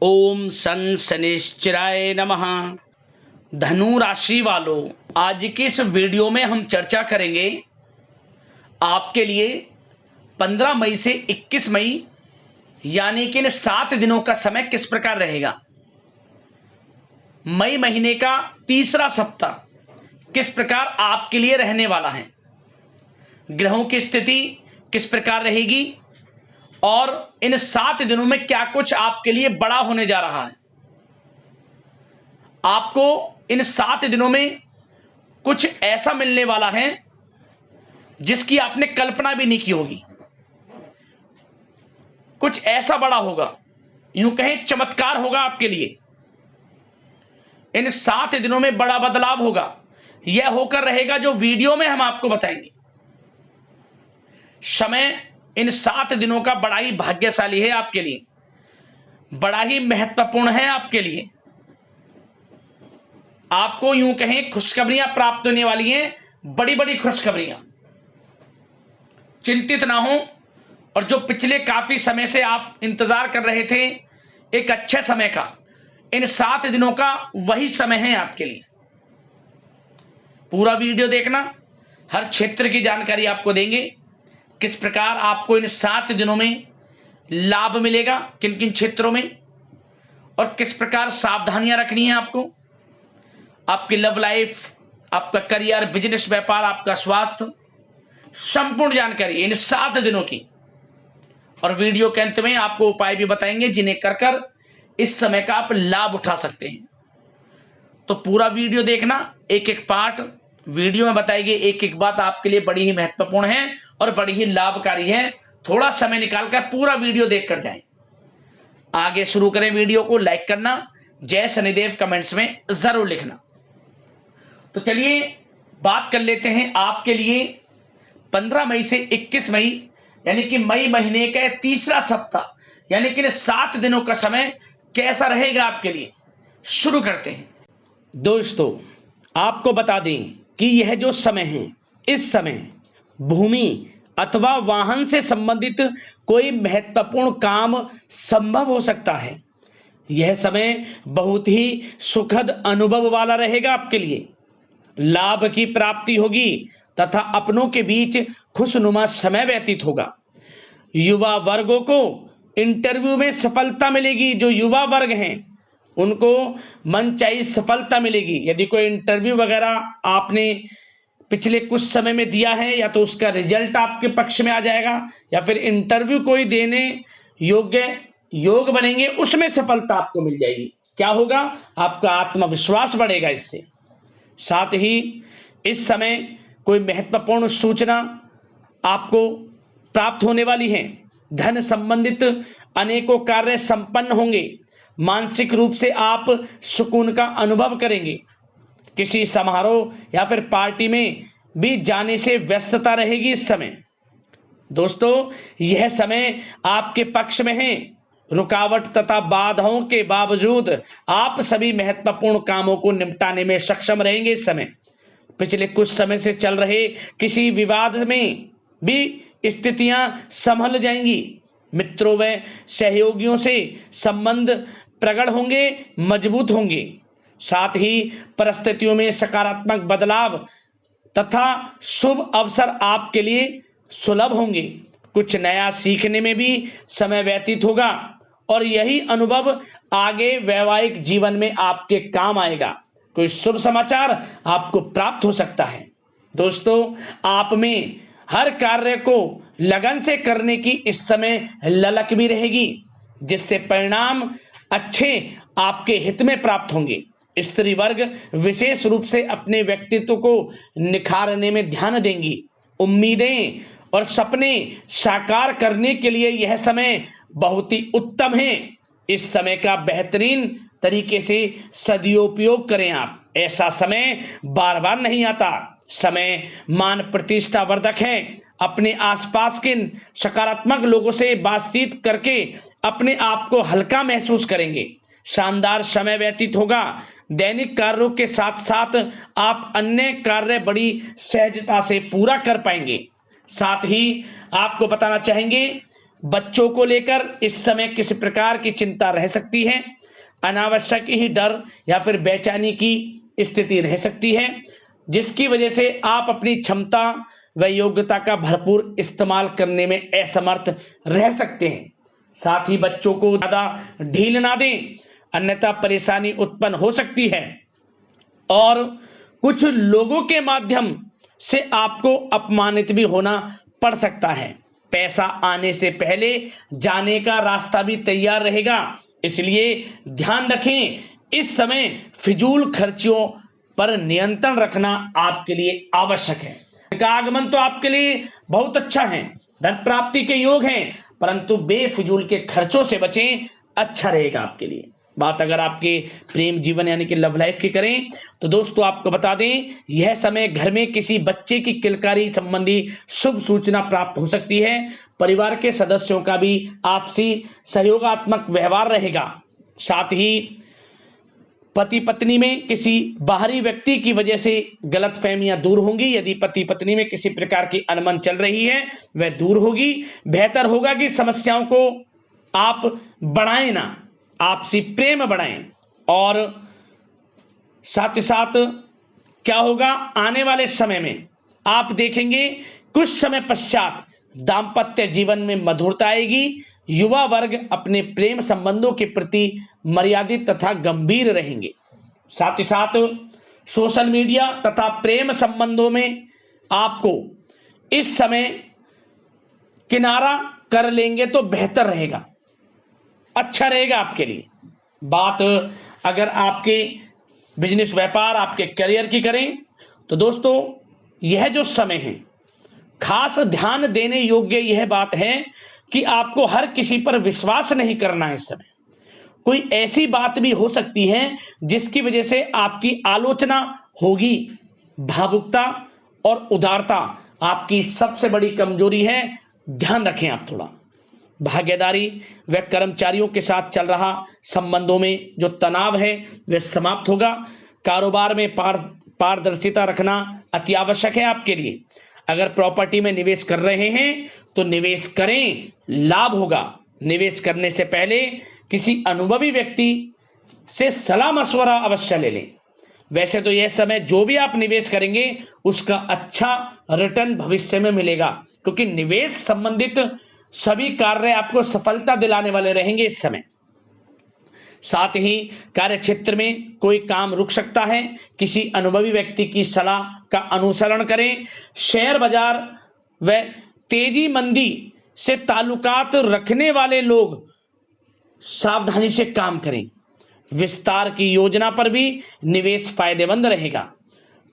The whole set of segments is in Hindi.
ओम सन शनिश्चराय नमः। धनु राशि वालों, आज की इस वीडियो में हम चर्चा करेंगे आपके लिए 15 मई से 21 मई यानी कि इन 7 दिनों का समय किस प्रकार रहेगा। मई महीने का तीसरा सप्ताह किस प्रकार आपके लिए रहने वाला है, ग्रहों की स्थिति किस प्रकार रहेगी और इन 7 दिनों में क्या कुछ आपके लिए बड़ा होने जा रहा है। आपको इन 7 दिनों में कुछ ऐसा मिलने वाला है जिसकी आपने कल्पना भी नहीं की होगी। कुछ ऐसा बड़ा होगा, यूं कहें चमत्कार होगा आपके लिए। इन 7 दिनों में बड़ा बदलाव होगा, यह होकर रहेगा जो वीडियो में हम आपको बताएंगे। समय इन 7 दिनों का बड़ा ही भाग्यशाली है आपके लिए, बड़ा ही महत्वपूर्ण है आपके लिए। आपको यूं कहें खुशखबरियां प्राप्त होने वाली हैं, बड़ी बड़ी खुशखबरियां। चिंतित ना हो, और जो पिछले काफी समय से आप इंतजार कर रहे थे एक अच्छे समय का, इन 7 दिनों का वही समय है आपके लिए। पूरा वीडियो देखना, हर क्षेत्र की जानकारी आपको देंगे। किस प्रकार आपको इन 7 दिनों में लाभ मिलेगा, किन किन क्षेत्रों में, और किस प्रकार सावधानियां रखनी है आपको। आपकी लव लाइफ, आपका करियर, बिजनेस, व्यापार, आपका स्वास्थ्य, संपूर्ण जानकारी इन 7 दिनों की। और वीडियो के अंत में आपको उपाय भी बताएंगे जिन्हें कर कर इस समय का आप लाभ उठा सकते हैं। तो पूरा वीडियो देखना, एक एक पार्ट वीडियो में बताई गई एक एक बात आपके लिए बड़ी ही महत्वपूर्ण है और बड़ी ही लाभकारी है। थोड़ा समय निकालकर पूरा वीडियो देखकर जाएं। आगे शुरू करें वीडियो को। लाइक करना, जय शनिदेव कमेंट्स में जरूर लिखना। तो चलिए बात कर लेते हैं आपके लिए 15 मई से 21 मई यानी कि मई महीने का तीसरा सप्ताह यानी कि 7 दिनों का समय कैसा रहेगा आपके लिए। शुरू करते हैं। दोस्तों, आपको बता दें कि यह जो समय है, इस समय भूमि अथवा वाहन से संबंधित कोई महत्वपूर्ण काम संभव हो सकता है। यह समय बहुत ही सुखद अनुभव वाला रहेगा आपके लिए। लाभ की प्राप्ति होगी तथा अपनों के बीच खुशनुमा समय व्यतीत होगा। युवा वर्गों को इंटरव्यू में सफलता मिलेगी। जो युवा वर्ग हैं उनको मनचाही सफलता मिलेगी। यदि कोई इंटरव्यू वगैरह आपने पिछले कुछ समय में दिया है, या तो उसका रिजल्ट आपके पक्ष में आ जाएगा, या फिर इंटरव्यू कोई देने योग्य योग बनेंगे, उसमें सफलता आपको मिल जाएगी। क्या होगा? आपका आत्मविश्वास बढ़ेगा इससे। साथ ही इस समय कोई महत्वपूर्ण सूचना आपको प्राप्त होने वाली है। धन संबंधित अनेकों कार्य संपन्न होंगे। मानसिक रूप से आप सुकून का अनुभव करेंगे। किसी समारोह या फिर पार्टी में भी जाने से व्यस्तता रहेगी इस समय। दोस्तों, यह समय आपके पक्ष में है। रुकावट तथा बाधाओं के बावजूद आप सभी महत्वपूर्ण कामों को निपटाने में सक्षम रहेंगे इस समय। पिछले कुछ समय से चल रहे किसी विवाद में भी स्थितियां संभल जाएंगी। मित्रों व सहयोगियों से संबंध प्रगाढ़ होंगे, मजबूत होंगे। साथ ही परिस्थितियों में सकारात्मक बदलाव तथा शुभ अवसर आपके लिए सुलभ होंगे। कुछ नया सीखने में भी समय व्यतीत होगा और यही अनुभव आगे वैवाहिक जीवन में आपके काम आएगा। कोई शुभ समाचार आपको प्राप्त हो सकता है। दोस्तों, आप में हर कार्य को लगन से करने की इस समय ललक भी रहेगी, जिससे परिणाम अच्छे आपके हित में प्राप्त होंगे। स्त्री वर्ग विशेष रूप से अपने व्यक्तित्व को निखारने में ध्यान देंगी। उम्मीदें और सपने साकार करने के लिए यह समय बहुत ही उत्तम है। इस समय का बेहतरीन तरीके से सदुपयोग करें आप। ऐसा समय बार बार नहीं आता। समय मान प्रतिष्ठा वर्धक है। अपने आसपास के सकारात्मक लोगों से बातचीत करके अपने आप को हल्का महसूस करेंगे। शानदार समय व्यतीत होगा। दैनिक कार्यों के साथ साथ आप अन्य कार्य बड़ी सहजता से पूरा कर पाएंगे। साथ ही आपको बताना चाहेंगे बच्चों को लेकर इस समय किसी प्रकार की चिंता रह सकती है, अनावश्यक ही डर या फिर बेचैनी की स्थिति रह सकती है, जिसकी वजह से आप अपनी क्षमता व योग्यता का भरपूर इस्तेमाल करने में असमर्थ रह सकते हैं। साथ ही बच्चों को ज्यादा ढील ना दें, अन्यथा परेशानी उत्पन्न हो सकती है और कुछ लोगों के माध्यम से आपको अपमानित भी होना पड़ सकता है। पैसा आने से पहले जाने का रास्ता भी तैयार रहेगा, इसलिए ध्यान रखें, इस समय फिजूल खर्चियों पर नियंत्रण रखना आपके लिए आवश्यक है। का आगमन तो आपके लिए बहुत अच्छा है, धन प्राप्ति के योग हैं, परंतु बेफिजूल के खर्चों से बचें, अच्छा रहेगा आपके लिए। बात अगर आपके प्रेम जीवन यानी कि लव लाइफ की करें तो दोस्तों आपको बता दें, यह समय घर में किसी बच्चे की किलकारी संबंधी शुभ सूचना प्राप्त हो सकती है। परिवार के सदस्यों का भी आपसी सहयोगात्मक व्यवहार रहेगा। साथ ही पति पत्नी में किसी बाहरी व्यक्ति की वजह से गलतफहमियां दूर होंगी। यदि पति पत्नी में किसी प्रकार की अनबन चल रही है वह दूर होगी। बेहतर होगा कि समस्याओं को आप बढ़ाएं ना, आपसी प्रेम बढ़ाएं। और साथ ही साथ क्या होगा, आने वाले समय में आप देखेंगे कुछ समय पश्चात दाम्पत्य जीवन में मधुरता आएगी। युवा वर्ग अपने प्रेम संबंधों के प्रति मर्यादित तथा गंभीर रहेंगे। साथ ही साथ सोशल मीडिया तथा प्रेम संबंधों में आपको इस समय किनारा कर लेंगे तो बेहतर रहेगा, अच्छा रहेगा आपके लिए। बात अगर आपके बिजनेस व्यापार आपके करियर की करें तो दोस्तों यह जो समय है खास ध्यान देने योग्य यह बात है कि आपको हर किसी पर विश्वास नहीं करना है। इस समय कोई ऐसी बात भी हो सकती है जिसकी वजह से आपकी आलोचना होगी। भावुकता और उदारता आपकी सबसे बड़ी कमजोरी है, ध्यान रखें आप थोड़ा। भागीदारी व कर्मचारियों के साथ चल रहा संबंधों में जो तनाव है वह समाप्त होगा। कारोबार में पारदर्शिता रखना अति आवश्यक है आपके लिए। अगर प्रॉपर्टी में निवेश कर रहे हैं तो निवेश करें, लाभ होगा। निवेश करने से पहले किसी अनुभवी व्यक्ति से सलाह मशवरा अवश्य ले लें। वैसे तो यह समय जो भी आप निवेश करेंगे उसका अच्छा रिटर्न भविष्य में मिलेगा, क्योंकि निवेश संबंधित सभी कार्य आपको सफलता दिलाने वाले रहेंगे इस समय। साथ ही कार्य क्षेत्र में कोई काम रुक सकता है, किसी अनुभवी व्यक्ति की सलाह का अनुसरण करें। शेयर बाजार व तेजी मंदी से ताल्लुकात रखने वाले लोग सावधानी से काम करें। विस्तार की योजना पर भी निवेश फायदेमंद रहेगा।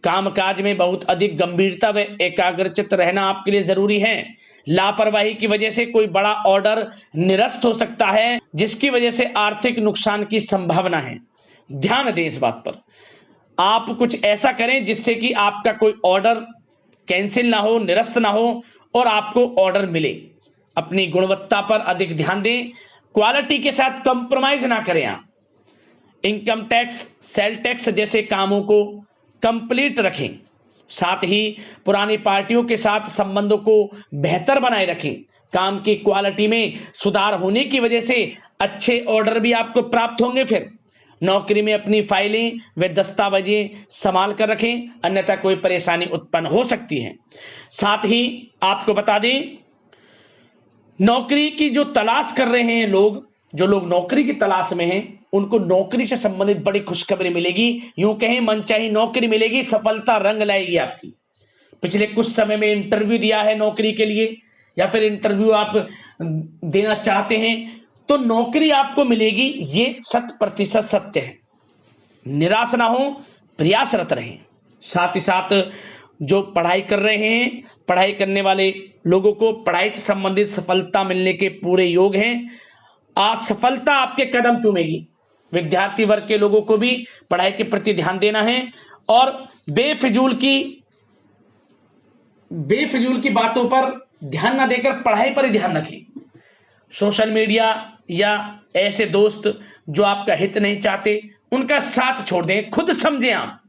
कामकाज में बहुत अधिक गंभीरता व एकाग्रचित रहना आपके लिए जरूरी है। लापरवाही की वजह से कोई बड़ा ऑर्डर निरस्त हो सकता है, जिसकी वजह से आर्थिक नुकसान की संभावना है। ध्यान दें इस बात पर। आप कुछ ऐसा करें जिससे कि आपका कोई ऑर्डर कैंसिल ना हो, निरस्त ना हो और आपको ऑर्डर मिले। अपनी गुणवत्ता पर अधिक ध्यान दें, क्वालिटी के साथ कंप्रोमाइज ना करें आप। इनकम टैक्स, सेल टैक्स जैसे कामों को कंप्लीट रखें। साथ ही पुरानी पार्टियों के साथ संबंधों को बेहतर बनाए रखें। काम की क्वालिटी में सुधार होने की वजह से अच्छे ऑर्डर भी आपको प्राप्त होंगे। फिर नौकरी में अपनी फाइलें व दस्तावेजें संभाल कर रखें, अन्यथा कोई परेशानी उत्पन्न हो सकती है। साथ ही आपको बता दें, नौकरी की जो तलाश कर रहे हैं लोग, जो लोग नौकरी की तलाश में हैं, उनको नौकरी से संबंधित बड़ी खुशखबरी मिलेगी। यूं कहें मनचाही नौकरी मिलेगी, सफलता रंग लाएगी आपकी। पिछले कुछ समय में इंटरव्यू दिया है नौकरी के लिए या फिर इंटरव्यू आप देना चाहते हैं तो नौकरी आपको मिलेगी, ये 100% सत्य है। निराश ना हो, प्रयासरत रहें। साथ ही साथ जो पढ़ाई कर रहे हैं, पढ़ाई करने वाले लोगों को पढ़ाई से संबंधित सफलता मिलने के पूरे योग हैं। आज सफलता आपके कदम चूमेगी। विद्यार्थी वर्ग के लोगों को भी पढ़ाई के प्रति ध्यान देना है और बेफिजूल की बातों पर ध्यान ना देकर पढ़ाई पर ही ध्यान रखें। सोशल मीडिया या ऐसे दोस्त जो आपका हित नहीं चाहते, उनका साथ छोड़ दें। खुद समझें आप,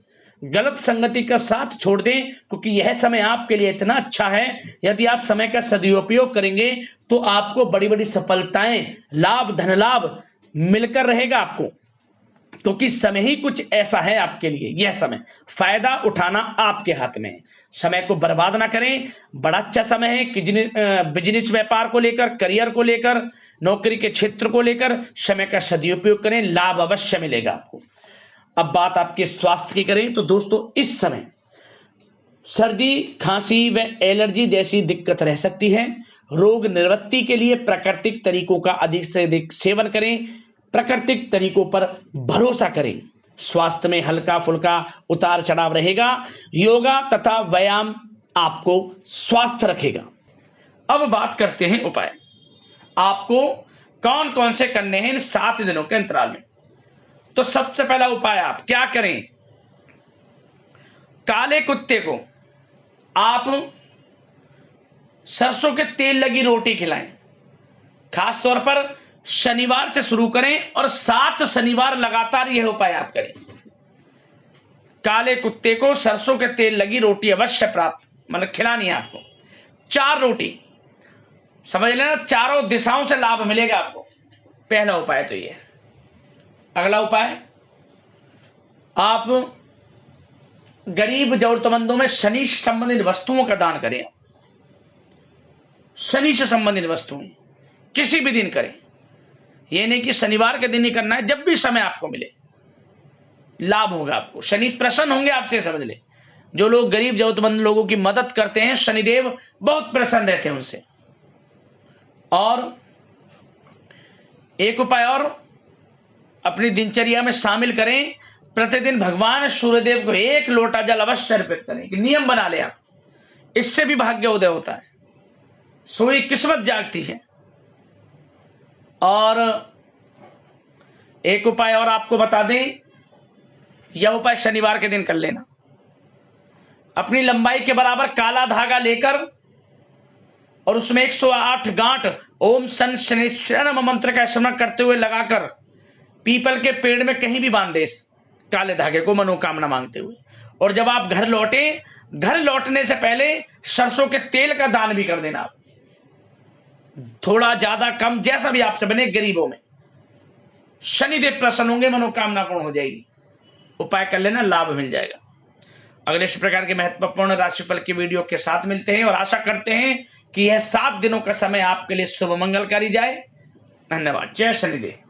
गलत संगति का साथ छोड़ दें, क्योंकि यह समय आपके लिए इतना अच्छा है। यदि आप समय का सदुपयोग करेंगे तो आपको बड़ी बड़ी सफलताएं, लाभ, धन लाभ मिलकर रहेगा आपको, क्योंकि समय ही कुछ ऐसा है आपके लिए। यह समय फायदा उठाना आपके हाथ में है। समय को बर्बाद ना करें, बड़ा अच्छा समय है कि बिजनेस व्यापार को लेकर, करियर को लेकर, नौकरी के क्षेत्र को लेकर समय का सदुपयोग करें, लाभ अवश्य मिलेगा आपको। अब बात आपके स्वास्थ्य की करें तो दोस्तों, इस समय सर्दी, खांसी व एलर्जी जैसी दिक्कत रह सकती है। रोग निवृत्ति के लिए प्राकृतिक तरीकों का अधिक से अधिक सेवन करें, प्राकृतिक तरीकों पर भरोसा करें। स्वास्थ्य में हल्का फुल्का उतार चढ़ाव रहेगा। योगा तथा व्यायाम आपको स्वस्थ रखेगा। अब बात करते हैं उपाय, आपको कौन कौन से करने हैं इन 7 दिनों के अंतराल में। तो सबसे पहला उपाय आप क्या करें, काले कुत्ते को आप सरसों के तेल लगी रोटी खिलाएं। खास तौर पर शनिवार से शुरू करें और 7 शनिवार लगातार यह उपाय आप करें। काले कुत्ते को सरसों के तेल लगी रोटी अवश्य प्राप्त, मतलब खिलानी है आपको। 4 रोटी, समझ लेना, चारों दिशाओं से लाभ मिलेगा आपको। पहला उपाय तो ये। अगला उपाय, आप गरीब जरूरतमंदों में शनि से संबंधित वस्तुओं का दान करें। शनि से संबंधित वस्तुएं किसी भी दिन करें, यह नहीं कि शनिवार के दिन ही करना है, जब भी समय आपको मिले लाभ होगा आपको। शनि प्रसन्न होंगे आपसे, समझ ले। जो लोग गरीब जरूरतमंद लोगों की मदद करते हैं, शनिदेव बहुत प्रसन्न रहते हैं उनसे। और एक उपाय और अपनी दिनचर्या में शामिल करें, प्रतिदिन भगवान सूर्यदेव को 1 लोटा जल अवश्य अर्पित करें। कि नियम बना ले आप, इससे भी भाग्य उदय होता है, सोई किस्मत जागती है। और एक उपाय और आपको बता दें, यह उपाय शनिवार के दिन कर लेना। अपनी लंबाई के बराबर काला धागा लेकर और उसमें 108 गांठ ओम सन शनिश्चर मंत्र का स्मरण करते हुए लगाकर पीपल के पेड़ में कहीं भी बांध दे काले धागे को, मनोकामना मांगते हुए। और जब आप घर लौटे, घर लौटने से पहले सरसों के तेल का दान भी कर देना आप, थोड़ा ज्यादा कम, जैसा भी आपसे बने। गरीबों में शनिदेव प्रसन्न होंगे, मनोकामना पूर्ण हो जाएगी। उपाय कर लेना, लाभ मिल जाएगा। अगले इस प्रकार के महत्वपूर्ण राशिफल की वीडियो के साथ मिलते हैं और आशा करते हैं कि यह 7 दिनों का समय आपके लिए शुभ मंगलकारी जाए। धन्यवाद। जय शनिदेव।